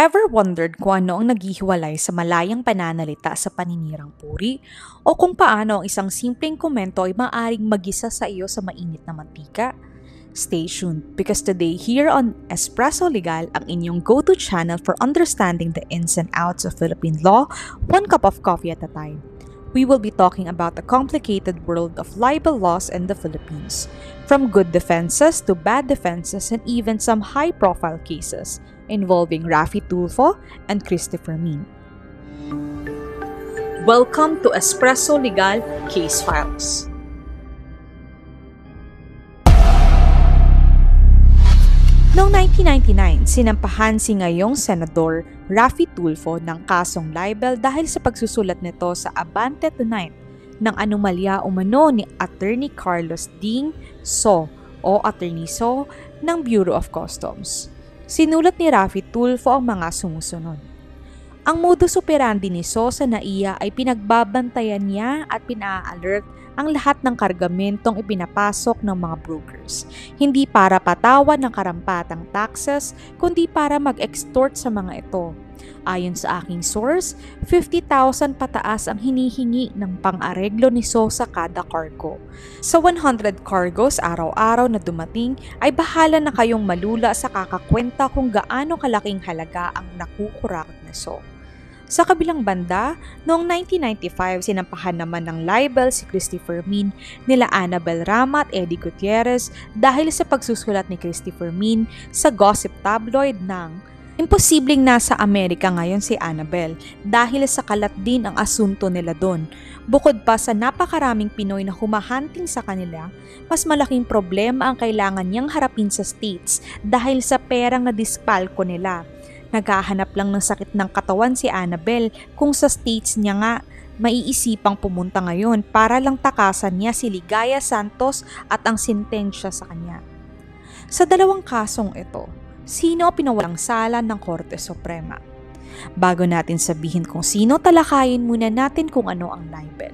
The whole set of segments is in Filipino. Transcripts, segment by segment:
Ever wondered kung ano ang naghihiwalay sa malayang pananalita sa paninirang puri? O kung paano ang isang simpleng komento ay maaaring magisa sa iyo sa mainit na mantika? Stay tuned because today here on Espresso Legal, ang inyong go-to channel for understanding the ins and outs of Philippine law, one cup of coffee at a time. We will be talking about the complicated world of libel laws in the Philippines, from good defenses to bad defenses and even some high-profile cases involving Raffy Tulfo and Christopher Min. Welcome to Espresso Legal Case Files. Noong 1999, sinampahan si ngayong Senador Raffy Tulfo ng kasong libel dahil sa pagsusulat nito sa Abante Tonight ng anomalya umano ni Attorney Carlos Ding So o Attorney So ng Bureau of Customs. Sinulat ni Raffy Tulfo ang mga sumusunod. Ang modus operandi ni So sa NAIA ay pinagbabantayan niya at pina-alert ang lahat ng kargamentong ipinapasok ng mga brokers. Hindi para patawan ng karampatang taxes, kundi para mag-extort sa mga ito. Ayon sa aking source, 50,000 pataas ang hinihingi ng pang-areglo ni So sa kada cargo. Sa 100 cargos araw-araw na dumating, ay bahala na kayong malula sa kakakwenta kung gaano kalaking halaga ang nakukurakot ni So. Sa kabilang banda, noong 1995, sinampahan naman ng libel si Christopher Min nila Annabel Rama at Eddie Gutierrez dahil sa pagsusulat ni Christopher Min sa gossip tabloid ng imposibleng nasa Amerika ngayon si Annabel dahil sa kalat din ang asunto nila doon. Bukod pa sa napakaraming Pinoy na humahunting sa kanila, mas malaking problema ang kailangan niyang harapin sa States dahil sa perang na dispalko nila. Naghahanap lang ng sakit ng katawan si Annabel kung sa States niya nga maiisipang pumunta ngayon para lang takasan niya si Ligaya Santos at ang sentensya sa kanya. Sa dalawang kasong ito, sino ang pinawalang sala ng Korte Suprema? Bago natin sabihin kung sino, talakayin muna natin kung ano ang libel.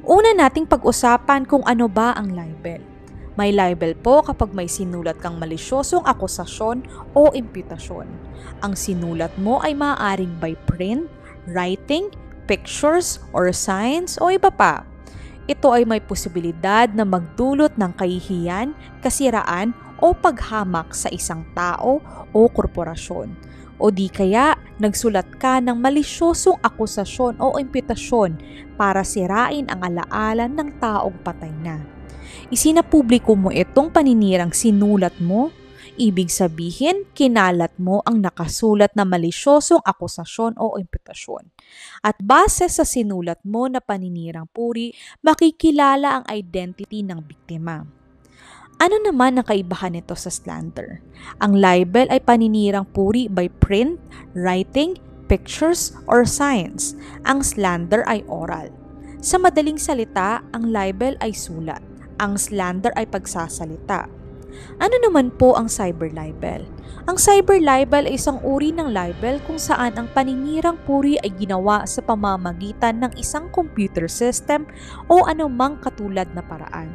Una nating pag-usapan kung ano ba ang libel. May libel po kapag may sinulat kang malisyosong akusasyon o imputasyon. Ang sinulat mo ay maaaring by print, writing, pictures, or signs o iba pa. Ito ay may posibilidad na magdulot ng kahihiyan, kasiraan o paghamak sa isang tao o korporasyon. O di kaya nagsulat ka ng malisyosong akusasyon o imputasyon para sirain ang alaala ng taong patay na. Isinapubliko mo itong paninirang sinulat mo, ibig sabihin kinalat mo ang nakasulat na malisyosong akusasyon o imputasyon. At base sa sinulat mo na paninirang puri, makikilala ang identity ng biktima. Ano naman ang kaibahan nito sa slander? Ang libel ay paninirang puri by print, writing, pictures, or signs. Ang slander ay oral. Sa madaling salita, ang libel ay sulat. Ang slander ay pagsasalita. Ano naman po ang cyber libel? Ang cyber libel ay isang uri ng libel kung saan ang paninirang puri ay ginawa sa pamamagitan ng isang computer system o anumang katulad na paraan.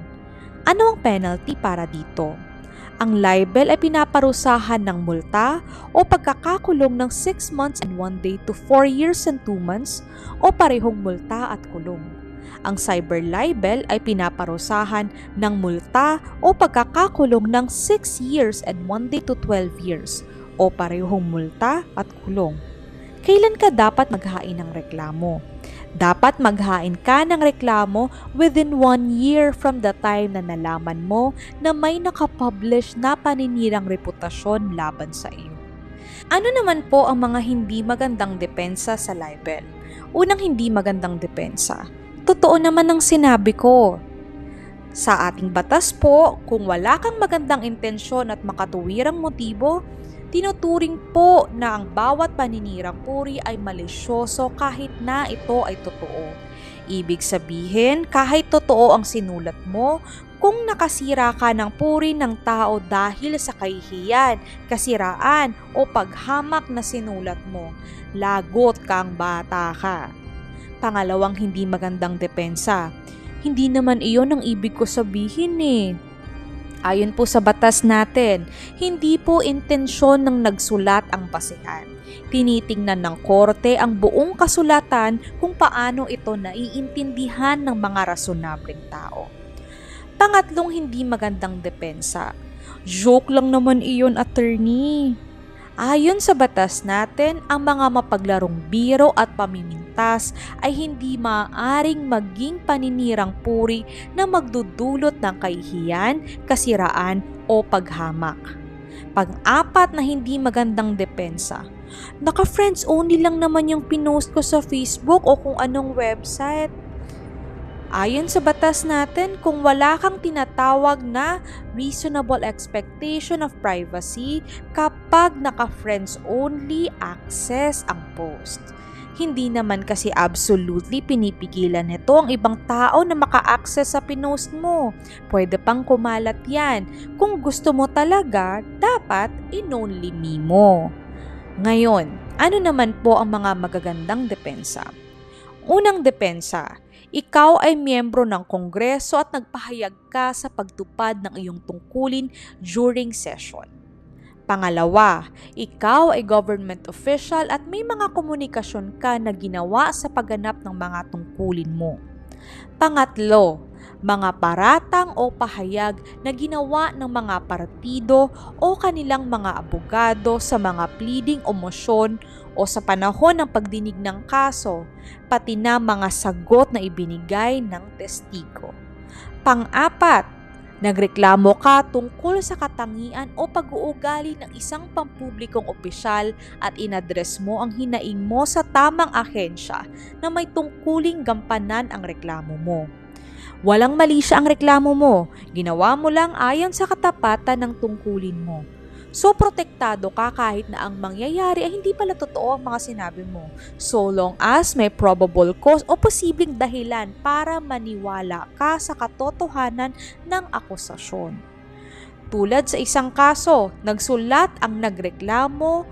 Ano ang penalty para dito? Ang libel ay pinaparusahan ng multa o pagkakakulong ng 6 months and 1 day to 4 years and 2 months o parehong multa at kulong. Ang cyber libel ay pinaparusahan ng multa o pagkakakulong ng 6 years and 1 day to 12 years o parehong multa at kulong. Kailan ka dapat maghain ng reklamo? Dapat maghain ka ng reklamo within 1 year from the time na nalaman mo na may nakapublish na paninirang reputasyon laban sa iyo. Ano naman po ang mga hindi magandang depensa sa libel? Unang hindi magandang depensa. Totoo naman ang sinabi ko. Sa ating batas po, kung wala kang magandang intensyon at makatuwirang motibo, tinuturing po na ang bawat paninirang puri ay malisyoso kahit na ito ay totoo. Ibig sabihin, kahit totoo ang sinulat mo, kung nakasira ka ng puri ng tao dahil sa kahihiyan, kasiraan o paghamak na sinulat mo, lagot kang bata ka. Pangalawang hindi magandang depensa. Hindi naman iyon ang ibig ko sabihin eh. Ayon po sa batas natin, hindi po intensyon ng nagsulat ang basihan. Tinitingnan ng korte ang buong kasulatan kung paano ito naiintindihan ng mga rasonableng tao. Pangatlong hindi magandang depensa. Joke lang naman iyon, attorney. Ayon sa batas natin, ang mga mapaglarong biro at pamimintas ay hindi maaaring maging paninirang puri na magdudulot ng kahihiyan, kasiraan o paghamak. Pang-apat na hindi magandang depensa. Naka-friends only lang naman yung pinost ko sa Facebook o kung anong website. Ayon sa batas natin, kung wala kang tinatawag na reasonable expectation of privacy kapag naka-friends only access ang post. Hindi naman kasi absolutely pinipigilan nito ang ibang tao na maka-access sa pinost mo. Pwede pang kumalat yan. Kung gusto mo talaga, dapat in-only me mo. Ngayon, ano naman po ang mga magagandang depensa? Unang depensa, ikaw ay miyembro ng Kongreso at nagpahayag ka sa pagtupad ng iyong tungkulin during session. Pangalawa, ikaw ay government official at may mga komunikasyon ka na ginawa sa pagganap ng mga tungkulin mo. Pangatlo, mga paratang o pahayag na ginawa ng mga partido o kanilang mga abogado sa mga pleading o motion o sa panahon ng pagdinig ng kaso, pati na mga sagot na ibinigay ng testigo. Pang-apat, nagreklamo ka tungkol sa katangian o pag-uugali ng isang pampublikong opisyal at inadres mo ang hinaing mo sa tamang ahensya na may tungkuling gampanan ang reklamo mo. Walang mali siya ang reklamo mo, ginawa mo lang ayon sa katapatan ng tungkulin mo. So, protektado ka kahit na ang mangyayari ay hindi pala totoo ang mga sinabi mo, so long as may probable cause o posibleng dahilan para maniwala ka sa katotohanan ng akusasyon. Tulad sa isang kaso, nagsulat ang nagreklamo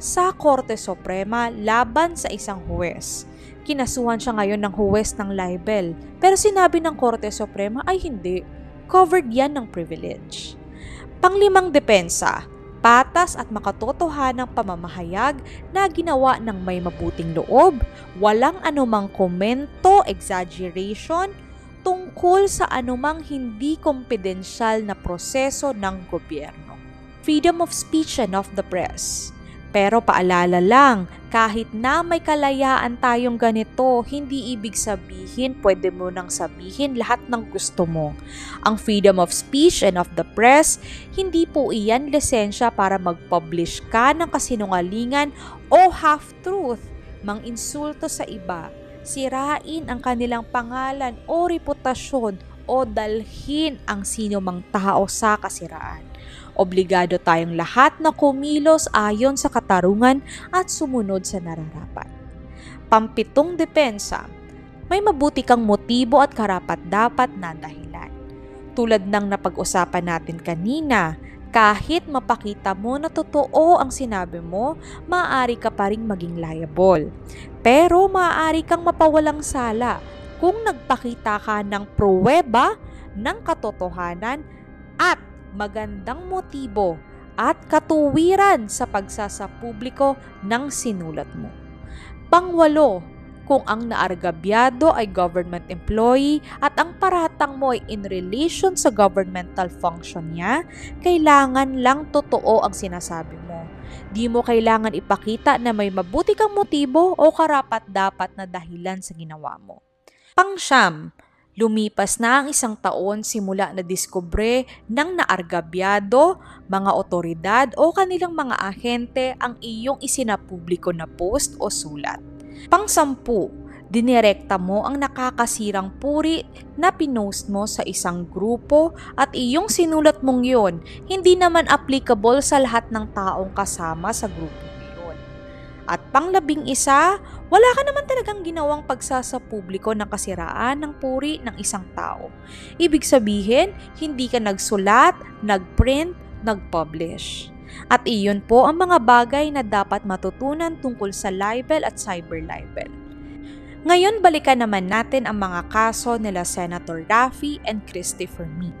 sa Korte Suprema laban sa isang huwes. Kinasuhan siya ngayon ng huwes ng libel, pero sinabi ng Korte Suprema ay hindi, covered yan ng privilege. Panglimang depensa, patas at makatotohanang pamamahayag na ginawa ng may mabuting loob, walang anumang komento, exaggeration, tungkol sa anumang hindi kumpidensyal na proseso ng gobyerno. Freedom of speech and of the press. Pero paalala lang, kahit na may kalayaan tayong ganito, hindi ibig sabihin pwede mo nang sabihin lahat ng gusto mo. Ang freedom of speech and of the press, hindi po iyan lisensya para mag-publish ka ng kasinungalingan o half-truth, mang-insulto sa iba, sirain ang kanilang pangalan o reputasyon o dalhin ang sino mang tao sa kasiraan. Obligado tayong lahat na kumilos ayon sa katarungan at sumunod sa nararapat. Pampitong depensa, may mabuti kang motibo at karapat-dapat na dahilan. Tulad ng napag-usapan natin kanina, kahit mapakita mo na totoo ang sinabi mo, maaari ka pa ring maging liable. Pero maaari kang mapawalang sala kung nagpakita ka ng pruweba ng katotohanan at magandang motibo at katuwiran sa pagsasapubliko ng sinulat mo. Pangwalo, kung ang naargabyado ay government employee at ang paratang mo ay in relation sa governmental function niya, kailangan lang totoo ang sinasabi mo. Di mo kailangan ipakita na may mabuti kang motibo o karapat-dapat na dahilan sa ginawa mo. Pangsyam, lumipas na ang 1 taon simula na diskubre ng naargabyado, mga otoridad o kanilang mga ahente ang iyong isinapubliko na post o sulat. Pang-10, dinirekta mo ang nakakasirang puri na pinost mo sa isang grupo at iyong sinulat mong yun, hindi naman applicable sa lahat ng taong kasama sa grupo. At pang-11, wala ka naman talagang ginawang pagsasapubliko ng kasiraan ng puri ng isang tao. Ibig sabihin, hindi ka nagsulat, nagprint, nagpublish. At iyon po ang mga bagay na dapat matutunan tungkol sa libel at cyber libel. Ngayon, balikan naman natin ang mga kaso nila Senator Raffy and Christopher Meade.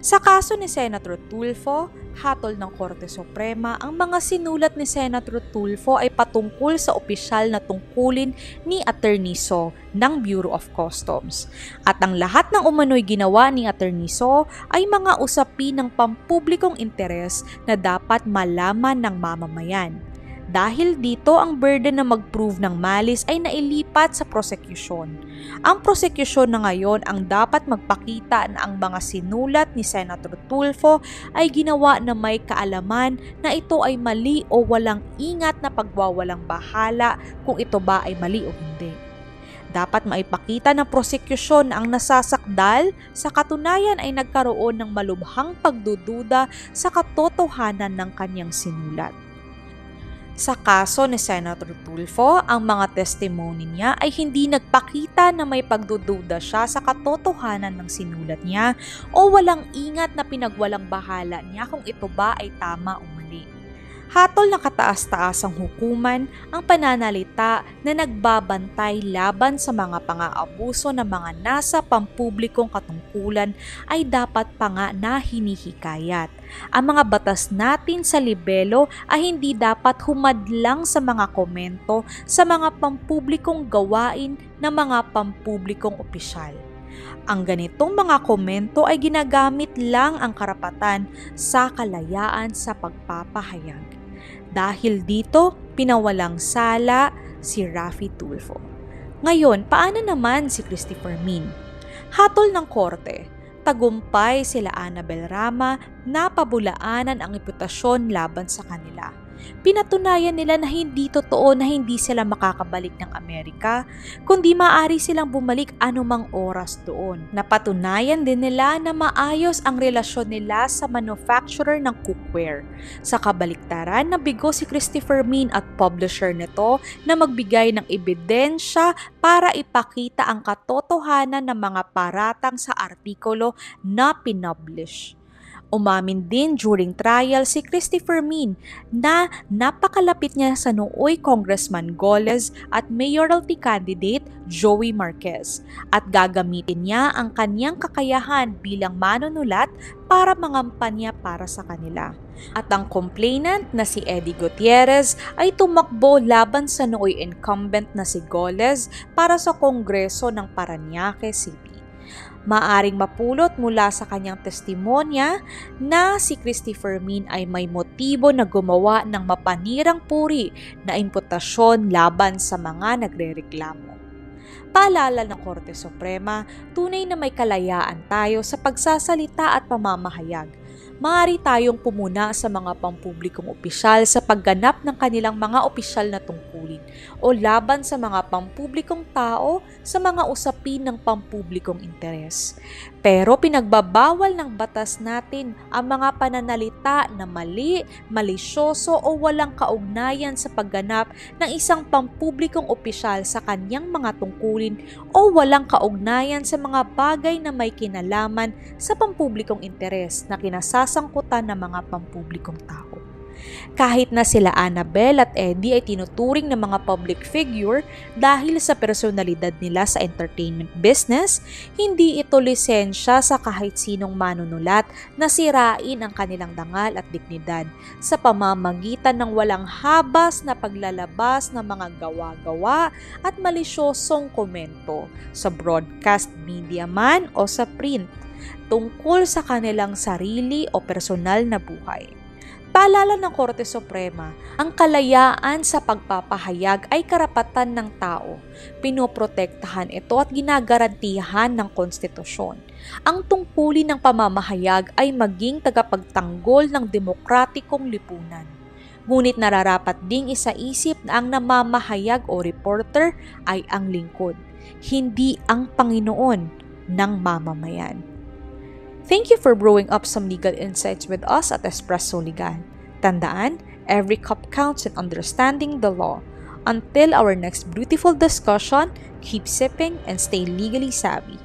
Sa kaso ni Senator Tulfo, hatol ng Korte Suprema, ang mga sinulat ni Senator Tulfo ay patungkol sa opisyal na tungkulin ni Attorney So ng Bureau of Customs. At ang lahat ng umano'y ginawa ni Attorney So ay mga usapin ng pampublikong interes na dapat malaman ng mamamayan. Dahil dito, ang burden na mag-prove ng malis ay nailipat sa prosecution. Ang prosecution na ngayon ang dapat magpakita na ang mga sinulat ni Senator Tulfo ay ginawa na may kaalaman na ito ay mali o walang ingat na pagwawalang bahala kung ito ba ay mali o hindi. Dapat maipakita ng prosecution na ang nasasakdal sa katunayan ay nagkaroon ng malubhang pagdududa sa katotohanan ng kanyang sinulat. Sa kaso ni Senator Tulfo, ang mga testimony niya ay hindi nagpakita na may pagdududa siya sa katotohanan ng sinulat niya o walang ingat na pinagwalang bahala niya kung ito ba ay tama o mali. Hatol na kataas-taasang hukuman ang pananalita na nagbabantay laban sa mga pang-aabuso ng mga nasa pampublikong katungkulan ay dapat pa nga na hinihikayat. Ang mga batas natin sa libelo ay hindi dapat humadlang sa mga komento sa mga pampublikong gawain ng mga pampublikong opisyal. Ang ganitong mga komento ay ginagamit lang ang karapatan sa kalayaan sa pagpapahayag. Dahil dito, pinawalang sala si Raffy Tulfo. Ngayon, paano naman si Christopher Min? Hatol ng korte, tagumpay sila Annabel Rama na pabulaanan ang imputasyon laban sa kanila. Pinatunayan nila na hindi totoo na hindi sila makakabalik ng Amerika, kundi maaari silang bumalik anumang oras doon. Napatunayan din nila na maayos ang relasyon nila sa manufacturer ng cookware. Sa kabaliktaran, nabigo si Christopher Min at publisher nito na magbigay ng ebidensya para ipakita ang katotohanan ng mga paratang sa artikulo na pinublish. Umamin din during trial si Christopher Min na napakalapit niya sa nooy Congressman Goles at mayoralty candidate Joey Marquez at gagamitin niya ang kanyang kakayahan bilang manunulat para mangampanya para sa kanila. At ang complainant na si Eddie Gutierrez ay tumakbo laban sa nooy incumbent na si Goles para sa Kongreso ng Parañaque City. Maaring mapulot mula sa kanyang testimonya na si Christopher Min ay may motibo na gumawa ng mapanirang puri na imputasyon laban sa mga nagrereklamo. Paalala ng Korte Suprema, tunay na may kalayaan tayo sa pagsasalita at pamamahayag. Maaari tayong pumuna sa mga pampublikong opisyal sa pagganap ng kanilang mga opisyal na tungkulin o laban sa mga pampublikong tao sa mga usapin ng pampublikong interes. Pero pinagbabawal ng batas natin ang mga pananalita na mali, malisyoso o walang kaugnayan sa pagganap ng isang pampublikong opisyal sa kanyang mga tungkulin o walang kaugnayan sa mga bagay na may kinalaman sa pampublikong interes na kinasasangkutan ng mga pampublikong tao. Kahit na sila Annabel at Eddie ay tinuturing ng mga public figure dahil sa personalidad nila sa entertainment business, hindi ito lisensya sa kahit sinong manunulat na sirain ang kanilang dangal at dignidad sa pamamagitan ng walang habas na paglalabas ng mga gawa-gawa at malisyosong komento sa broadcast media man o sa print tungkol sa kanilang sarili o personal na buhay. Paalala ng Korte Suprema, ang kalayaan sa pagpapahayag ay karapatan ng tao. Pinoprotektahan ito at ginagarantihan ng konstitusyon. Ang tungkulin ng pamamahayag ay maging tagapagtanggol ng demokratikong lipunan. Ngunit nararapat ding isaisip na ang namamahayag o reporter ay ang lingkod, hindi ang Panginoon ng mamamayan. Thank you for brewing up some legal insights with us at Espresso Legal. Tandaan, every cup counts in understanding the law. Until our next beautiful discussion, keep sipping and stay legally savvy.